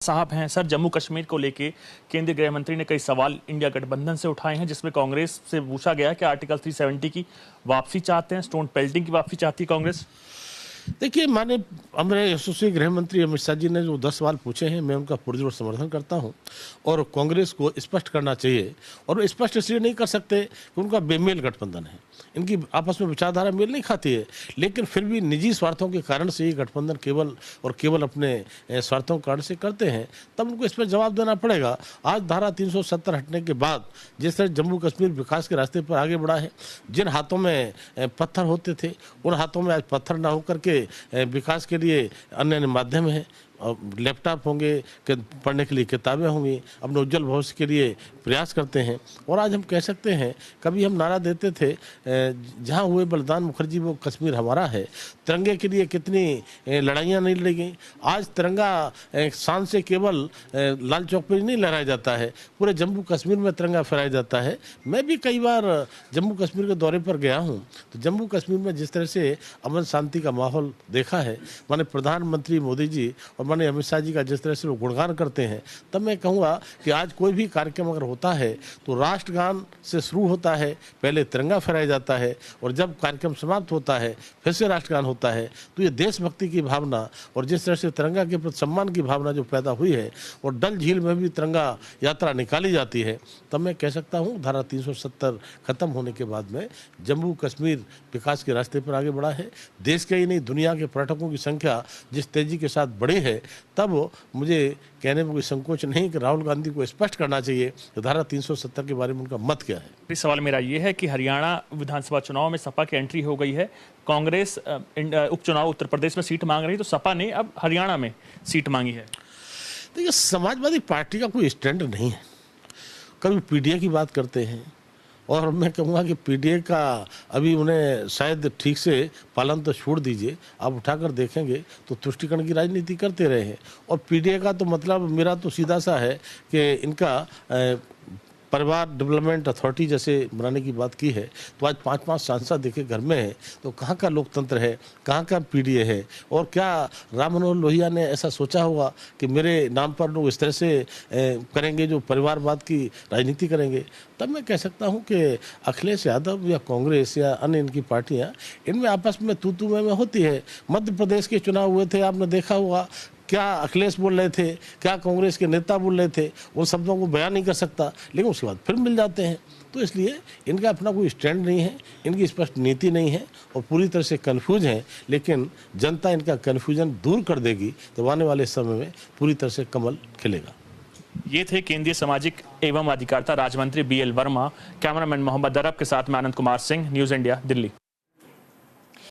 साहब हैं सर, जम्मू कश्मीर को लेके केंद्रीय गृह मंत्री ने कई सवाल इंडिया गठबंधन से उठाए हैं, जिसमें कांग्रेस से पूछा गया कि आर्टिकल 370 की वापसी चाहते हैं, स्टोन पेल्टिंग की वापसी चाहती है कांग्रेस। देखिए, हमारे यशस्वी गृह मंत्री अमित शाह जी ने जो 10 सवाल पूछे हैं, मैं उनका पुरजोर समर्थन करता हूं और कांग्रेस को स्पष्ट करना चाहिए। और वो स्पष्ट इसलिए नहीं कर सकते कि उनका बेमेल गठबंधन है, इनकी आपस में विचारधारा मेल नहीं खाती है, लेकिन फिर भी निजी स्वार्थों के कारण से ये गठबंधन केवल अपने स्वार्थों के कारण से करते हैं, तब उनको इस पर जवाब देना पड़ेगा। आज धारा 370 हटने के बाद जिस तरह जम्मू कश्मीर विकास के रास्ते पर आगे बढ़ा है, जिन हाथों में पत्थर होते थे उन हाथों में आज पत्थर ना होकर के विकास के लिए अन्य अन्य माध्यम है, लैपटॉप होंगे, पढ़ने के लिए किताबें होंगी, अपने उज्जवल भविष्य के लिए प्रयास करते हैं। और आज हम कह सकते हैं, कभी हम नारा देते थे जहाँ हुए बलिदान मुखर्जी वो कश्मीर हमारा है। तिरंगे के लिए कितनी लड़ाइयाँ नहीं लड़ी गई। आज तिरंगा शान से केवल लाल चौक पर नहीं लहराया जाता है, पूरे जम्मू कश्मीर में तिरंगा फहराया जाता है। मैं भी कई बार जम्मू कश्मीर के दौरे पर गया हूँ, तो जम्मू कश्मीर में जिस तरह से अमन शांति का माहौल देखा है, माने प्रधानमंत्री मोदी जी और माननीय अमित शाह जी का जिस तरह से वो गुणगान करते हैं, तब मैं कहूँगा कि आज कोई भी कार्यक्रम अगर होता है तो राष्ट्रगान से शुरू होता है, पहले तिरंगा फहराया जाता है और जब कार्यक्रम समाप्त होता है फिर से राष्ट्रगान होता है। तो ये देशभक्ति की भावना और जिस तरह से तिरंगा के प्रति सम्मान की भावना जो पैदा हुई है और डल झील में भी तिरंगा यात्रा निकाली जाती है, तब मैं कह सकता हूँ धारा 370 खत्म होने के बाद में जम्मू कश्मीर विकास के रास्ते पर आगे बढ़ा है। देश के ही नहीं, दुनिया के पर्यटकों की संख्या जिस तेजी के साथ बढ़ी है, तब मुझे कहने में कोई संकोच नहीं कि राहुल गांधी को स्पष्ट करना चाहिए कि धारा 370 के बारे में उनका मत क्या है। इस सवाल मेरा ये है कि हरियाणा विधानसभा चुनाव में सपा की एंट्री हो गई है, कांग्रेस उपचुनाव उत्तर प्रदेश में सीट मांग रही, तो सपा ने अब हरियाणा में सीट मांगी है। देखिए, समाजवादी पार्टी का कोई स्टैंड नहीं है। कभी पीडीए की बात करते हैं और मैं कहूँगा कि पीडीए का अभी उन्हें शायद ठीक से पालन तो छोड़ दीजिए, आप उठाकर देखेंगे तो तुष्टीकरण की राजनीति करते रहे हैं। और पीडीए का तो मतलब मेरा तो सीधा सा है कि इनका परिवार डेवलपमेंट अथॉरिटी जैसे बनाने की बात की है, तो आज 5-5 सांसद देखे घर में है, तो कहाँ का लोकतंत्र है, कहाँ का पीडीए है। और क्या राम मनोहर लोहिया ने ऐसा सोचा होगा कि मेरे नाम पर लोग इस तरह से करेंगे जो परिवारवाद की राजनीति करेंगे। तब मैं कह सकता हूँ कि अखिलेश यादव या कांग्रेस या अन्य इनकी पार्टियाँ, इनमें आपस में तू में होती है। मध्य प्रदेश के चुनाव हुए थे, आपने देखा होगा, क्या अखिलेश बोल रहे थे, क्या कांग्रेस के नेता बोल रहे थे, उन शब्दों को बयान नहीं कर सकता, लेकिन उसके बाद फिर मिल जाते हैं। तो इसलिए इनका अपना कोई स्टैंड नहीं है, इनकी स्पष्ट नीति नहीं है और पूरी तरह से कन्फ्यूज हैं। लेकिन जनता इनका कन्फ्यूजन दूर कर देगी तो आने वाले समय में पूरी तरह से कमल खिलेगा। ये थे केंद्रीय सामाजिक एवं अधिकारिता राज्य मंत्री BL वर्मा। कैमरामैन मोहम्मद अरब के साथ मैं आनंद कुमार सिंह, न्यूज़ इंडिया, दिल्ली।